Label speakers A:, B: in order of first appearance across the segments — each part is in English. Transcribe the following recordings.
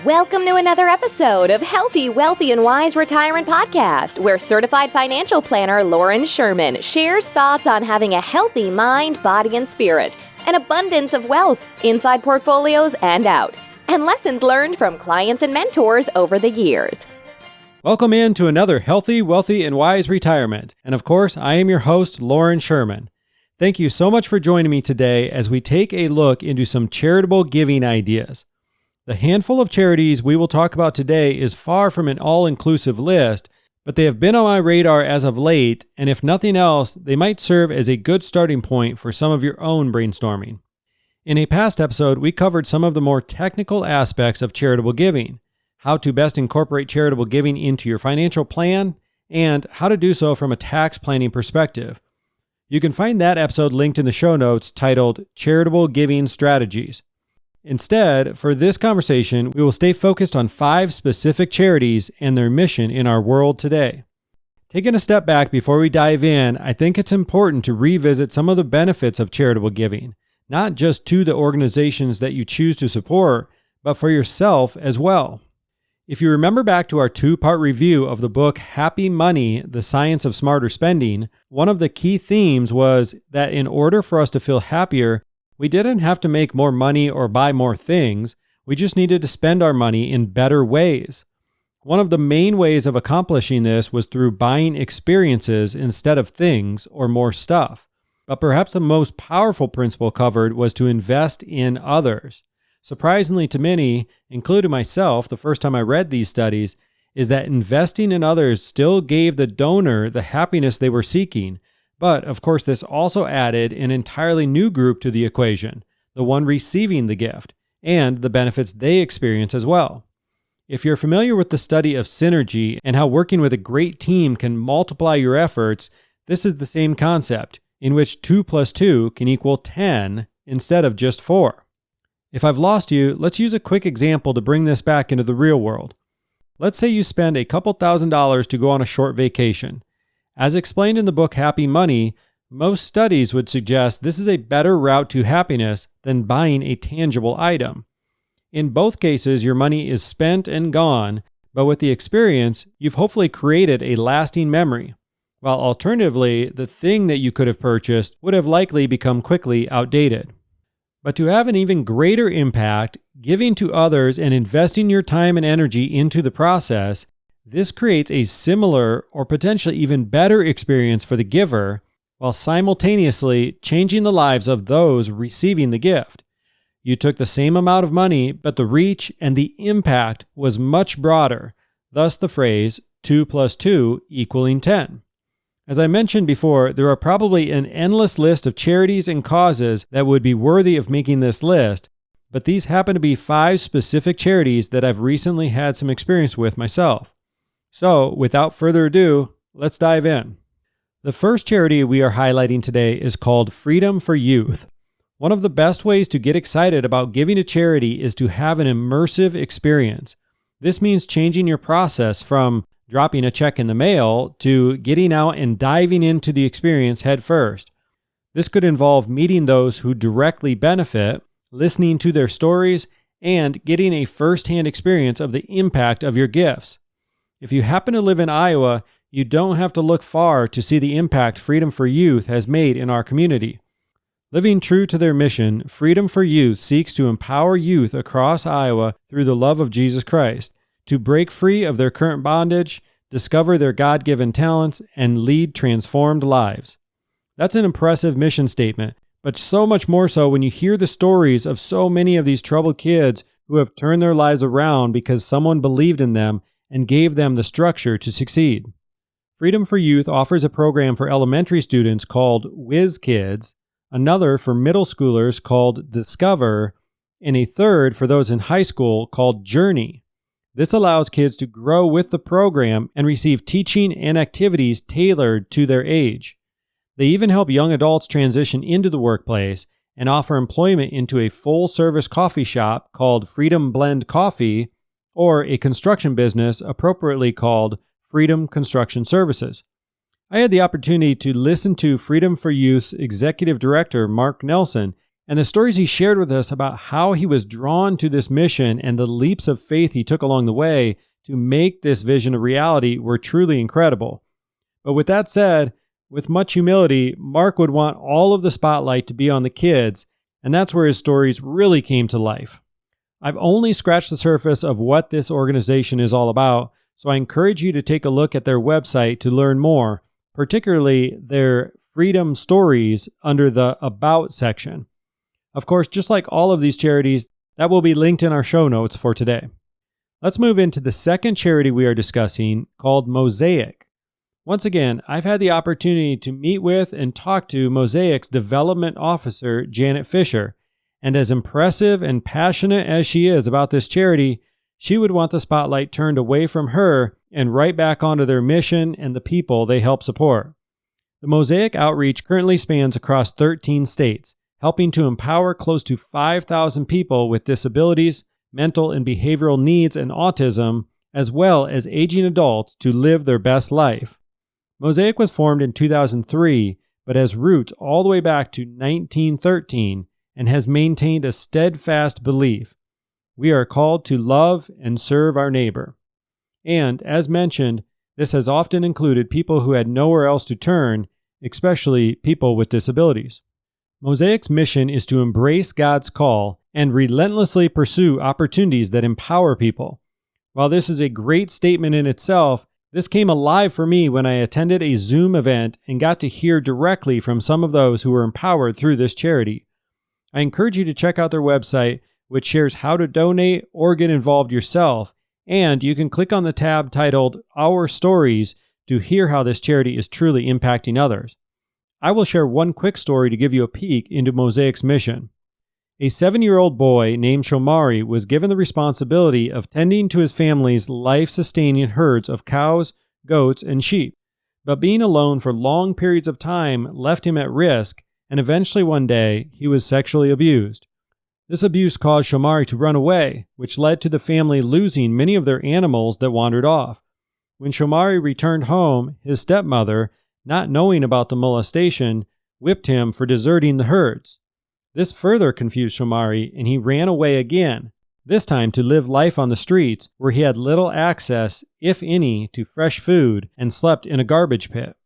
A: Welcome to another episode of Healthy, Wealthy, and Wise Retirement Podcast, where certified financial planner Lauren Sherman shares thoughts on having a healthy mind, body, and spirit, an abundance of wealth inside portfolios and out, and lessons learned from clients and mentors over the years.
B: Welcome in to another Healthy, Wealthy, and Wise Retirement. And of course, I am your host, Lauren Sherman. Thank you so much for joining me today as we take a look into some charitable giving ideas. The handful of charities we will talk about today is far from an all-inclusive list, but they have been on my radar as of late, and if nothing else, they might serve as a good starting point for some of your own brainstorming. In a past episode, we covered some of the more technical aspects of charitable giving, how to best incorporate charitable giving into your financial plan, and how to do so from a tax planning perspective. You can find that episode linked in the show notes titled Charitable Giving Strategies. Instead, for this conversation, we will stay focused on 5 specific charities and their mission in our world today. Taking a step back before we dive in, I think it's important to revisit some of the benefits of charitable giving, not just to the organizations that you choose to support, but for yourself as well. If you remember back to our 2-part review of the book Happy Money, The Science of Smarter Spending, one of the key themes was that in order for us to feel happier, we didn't have to make more money or buy more things, we just needed to spend our money in better ways. One of the main ways of accomplishing this was through buying experiences instead of things or more stuff. But perhaps the most powerful principle covered was to invest in others. Surprisingly to many, including myself, the first time I read these studies, is that investing in others still gave the donor the happiness they were seeking. But, of course, this also added an entirely new group to the equation, the one receiving the gift, and the benefits they experience as well. If you're familiar with the study of synergy and how working with a great team can multiply your efforts, this is the same concept, in which 2 + 2 can equal 10 instead of just 4. If I've lost you, let's use a quick example to bring this back into the real world. Let's say you spend a couple $1,000s to go on a short vacation. As explained in the book Happy Money, most studies would suggest this is a better route to happiness than buying a tangible item. In both cases, your money is spent and gone, but with the experience, you've hopefully created a lasting memory, while alternatively, the thing that you could have purchased would have likely become quickly outdated. But to have an even greater impact, giving to others and investing your time and energy into the process, this creates a similar or potentially even better experience for the giver, while simultaneously changing the lives of those receiving the gift. You took the same amount of money, but the reach and the impact was much broader, thus the phrase 2 + 2 = 10. As I mentioned before, there are probably an endless list of charities and causes that would be worthy of making this list, but these happen to be 5 specific charities that I've recently had some experience with myself. So, without further ado, let's dive in. The first charity we are highlighting today is called Freedom for Youth. One of the best ways to get excited about giving to charity is to have an immersive experience. This means changing your process from dropping a check in the mail to getting out and diving into the experience head first. This could involve meeting those who directly benefit, listening to their stories, and getting a first-hand experience of the impact of your gifts. If you happen to live in Iowa, you don't have to look far to see the impact Freedom for Youth has made in our community. Living true to their mission, Freedom for Youth seeks to empower youth across Iowa through the love of Jesus Christ, to break free of their current bondage, discover their God-given talents, and lead transformed lives. That's an impressive mission statement, but so much more so when you hear the stories of so many of these troubled kids who have turned their lives around because someone believed in them and gave them the structure to succeed. Freedom for Youth offers a program for elementary students called Whiz Kids, another for middle schoolers called Discover, and a third for those in high school called Journey. This allows kids to grow with the program and receive teaching and activities tailored to their age. They even help young adults transition into the workplace and offer employment into a full-service coffee shop called Freedom Blend Coffee, or a construction business appropriately called Freedom Construction Services. I had the opportunity to listen to Freedom for Youth's Executive Director, Mark Nelson, And the stories he shared with us about how he was drawn to this mission and the leaps of faith he took along the way to make this vision a reality were truly incredible. But with that said, with much humility, Mark would want all of the spotlight to be on the kids, and that's where his stories really came to life. I've only scratched the surface of what this organization is all about, so I encourage you to take a look at their website to learn more, particularly their Freedom Stories under the About section. Of course, just like all of these charities, that will be linked in our show notes for today. Let's move into the second charity we are discussing, called MOSAIC. Once again, I've had the opportunity to meet with and talk to MOSAIC's development officer, Janet Fisher, and as impressive and passionate as she is about this charity, she would want the spotlight turned away from her and right back onto their mission and the people they help support. The MOSAIC outreach currently spans across 13 states, helping to empower close to 5,000 people with disabilities, mental and behavioral needs, and autism, as well as aging adults to live their best life. MOSAIC was formed in 2003, but has roots all the way back to 1913 and has maintained a steadfast belief. We are called to love and serve our neighbor. And, as mentioned, this has often included people who had nowhere else to turn, especially people with disabilities. MOSAIC's mission is to embrace God's call and relentlessly pursue opportunities that empower people. While this is a great statement in itself, this came alive for me when I attended a Zoom event and got to hear directly from some of those who were empowered through this charity. I encourage you to check out their website, which shares how to donate or get involved yourself, and you can click on the tab titled Our Stories to hear how this charity is truly impacting others. I will share one quick story to give you a peek into MOSAIC's mission. A 7-year-old boy named Shomari was given the responsibility of tending to his family's life-sustaining herds of cows, goats, and sheep. But being alone for long periods of time left him at risk, and eventually one day he was sexually abused. This abuse caused Shomari to run away, which led to the family losing many of their animals that wandered off. When Shomari returned home, his stepmother, not knowing about the molestation, whipped him for deserting the herds. This further confused Shomari, and he ran away again, this time to live life on the streets where he had little access, if any, to fresh food and slept in a garbage pit.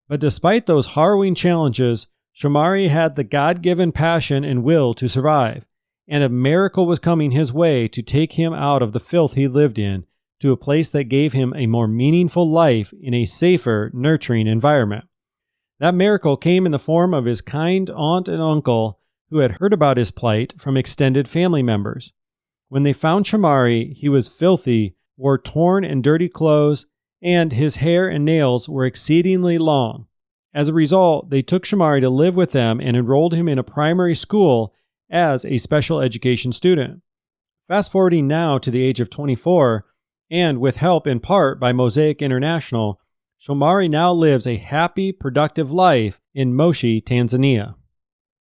B: But despite those harrowing challenges, Shomari had the God-given passion and will to survive, and a miracle was coming his way to take him out of the filth he lived in to a place that gave him a more meaningful life in a safer, nurturing environment. That miracle came in the form of his kind aunt and uncle who had heard about his plight from extended family members. When they found Shomari, he was filthy, wore torn and dirty clothes, and his hair and nails were exceedingly long. As a result, they took Shomari to live with them and enrolled him in a primary school as a special education student. Fast forwarding now to the age of 24, and with help in part by MOSAIC International, Shomari now lives a happy, productive life in Moshi, Tanzania.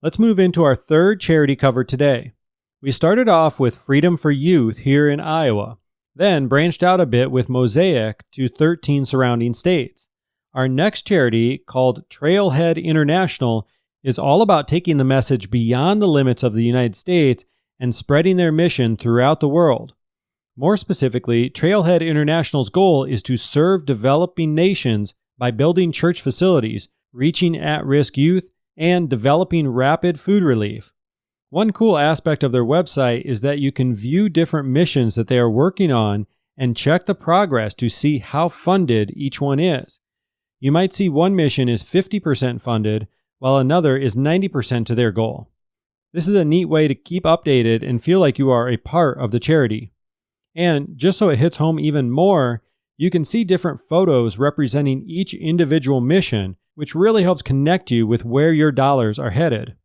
B: Let's move into our third charity cover today. We started off with Freedom for Youth here in Iowa, then branched out a bit with MOSAIC to 13 surrounding states. Our next charity, called Trailhead International, is all about taking the message beyond the limits of the United States and spreading their mission throughout the world. More specifically, Trailhead International's goal is to serve developing nations by building church facilities, reaching at-risk youth, and developing rapid food relief. One cool aspect of their website is that you can view different missions that they are working on and check the progress to see how funded each one is. You might see one mission is 50% funded, while another is 90% to their goal. This is a neat way to keep updated and feel like you are a part of the charity. And just so it hits home even more, you can see different photos representing each individual mission, which really helps connect you with where your dollars are headed.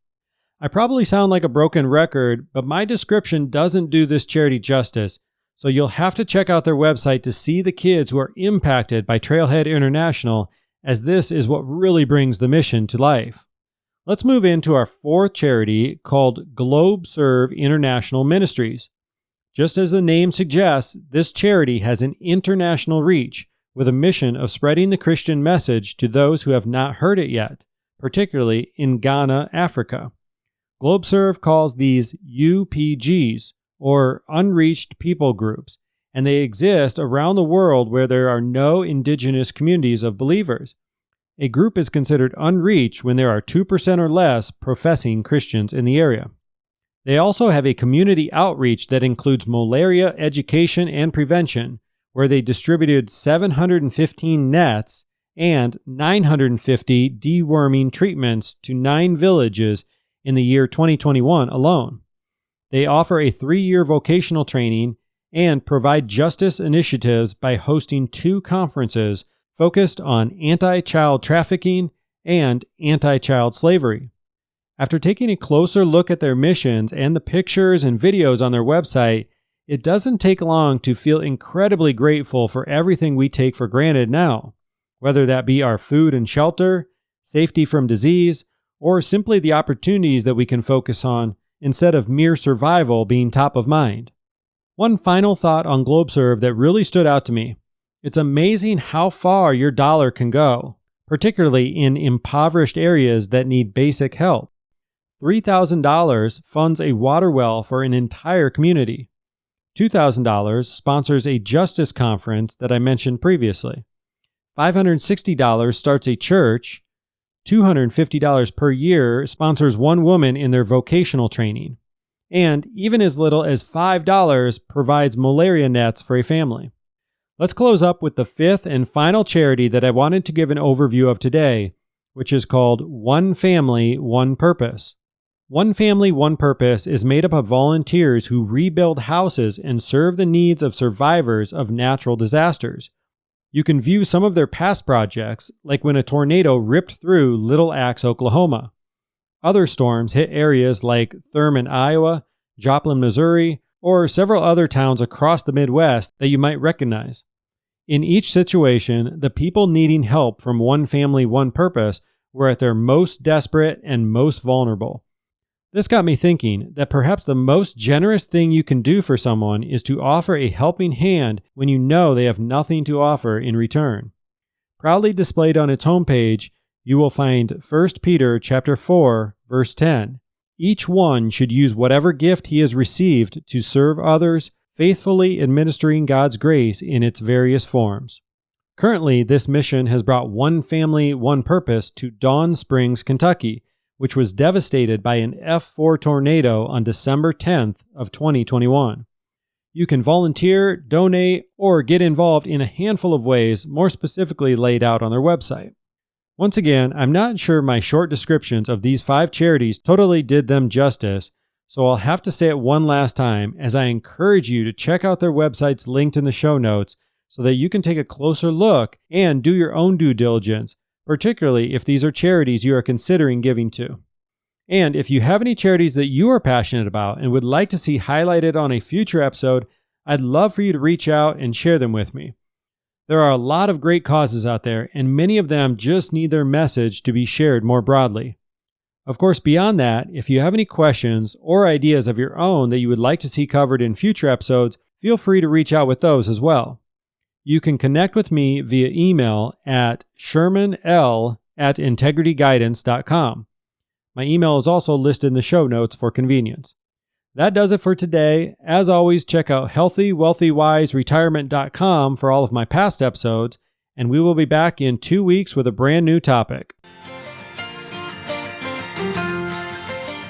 B: I probably sound like a broken record, but my description doesn't do this charity justice, so you'll have to check out their website to see the kids who are impacted by Trailhead International, as this is what really brings the mission to life. Let's move into our fourth charity, called GlobeServe International Ministries. Just as the name suggests, this charity has an international reach, with a mission of spreading the Christian message to those who have not heard it yet, particularly in Ghana, Africa. GlobeServe calls these UPGs, or Unreached People Groups, and they exist around the world where there are no indigenous communities of believers. A group is considered unreached when there are 2% or less professing Christians in the area. They also have a community outreach that includes malaria education and prevention, where they distributed 715 nets and 950 deworming treatments to 9 villages in the year 2021 alone. They offer a 3-year vocational training and provide justice initiatives by hosting 2 conferences focused on anti-child trafficking and anti-child slavery. After taking a closer look at their missions and the pictures and videos on their website, it doesn't take long to feel incredibly grateful for everything we take for granted now, whether that be our food and shelter, safety from disease, or simply the opportunities that we can focus on instead of mere survival being top of mind. One final thought on GlobeServe that really stood out to me. It's amazing how far your dollar can go, particularly in impoverished areas that need basic help. $3,000 funds a water well for an entire community. $2,000 sponsors a justice conference that I mentioned previously. $560 starts a church. $250 per year sponsors one woman in their vocational training. And even as little as $5 provides malaria nets for a family. Let's close up with the 5th and final charity that I wanted to give an overview of today, which is called One Family, One Purpose. One Family, One Purpose is made up of volunteers who rebuild houses and serve the needs of survivors of natural disasters. You can view some of their past projects, like when a tornado ripped through Little Axe, Oklahoma. Other storms hit areas like Thurman, Iowa, Joplin, Missouri, or several other towns across the Midwest that you might recognize. In each situation, the people needing help from One Family, One Purpose were at their most desperate and most vulnerable. This got me thinking that perhaps the most generous thing you can do for someone is to offer a helping hand when you know they have nothing to offer in return. Proudly displayed on its homepage, you will find 1 Peter chapter 4, verse 10. Each one should use whatever gift he has received to serve others, faithfully administering God's grace in its various forms. Currently, this mission has brought One Family, One Purpose to Dawn Springs, Kentucky, which was devastated by an F4 tornado on December 10th of 2021. You can volunteer, donate, or get involved in a handful of ways more specifically laid out on their website. Once again, I'm not sure my short descriptions of these 5 charities totally did them justice, so I'll have to say it one last time as I encourage you to check out their websites linked in the show notes so that you can take a closer look and do your own due diligence, particularly if these are charities you are considering giving to. And if you have any charities that you are passionate about and would like to see highlighted on a future episode, I'd love for you to reach out and share them with me. There are a lot of great causes out there, and many of them just need their message to be shared more broadly. Of course, beyond that, if you have any questions or ideas of your own that you would like to see covered in future episodes, feel free to reach out with those as well. You can connect with me via email at shermanl@integrityguidance.com. My email is also listed in the show notes for convenience. That does it for today. As always, check out healthywealthywiseretirement.com for all of my past episodes, and we will be back in 2 weeks with a brand new topic.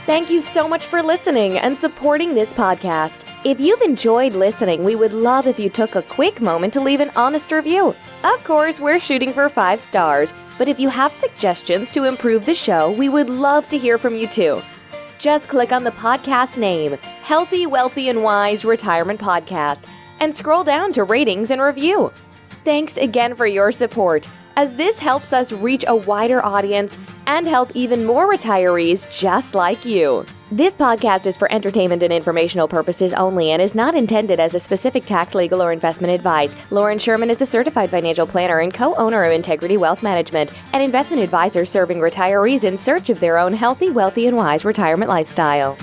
A: Thank you so much for listening and supporting this podcast. If you've enjoyed listening, we would love if you took a quick moment to leave an honest review. Of course, we're shooting for 5 stars, but if you have suggestions to improve the show, we would love to hear from you too. Just click on the podcast name, Healthy, Wealthy, and Wise Retirement Podcast, and scroll down to ratings and review. Thanks again for your support, as this helps us reach a wider audience and help even more retirees just like you. This podcast is for entertainment and informational purposes only and is not intended as a specific tax, legal, or investment advice. Lauren Sherman is a certified financial planner and co-owner of Integrity Wealth Management, an investment advisor serving retirees in search of their own healthy, wealthy, and wise retirement lifestyle.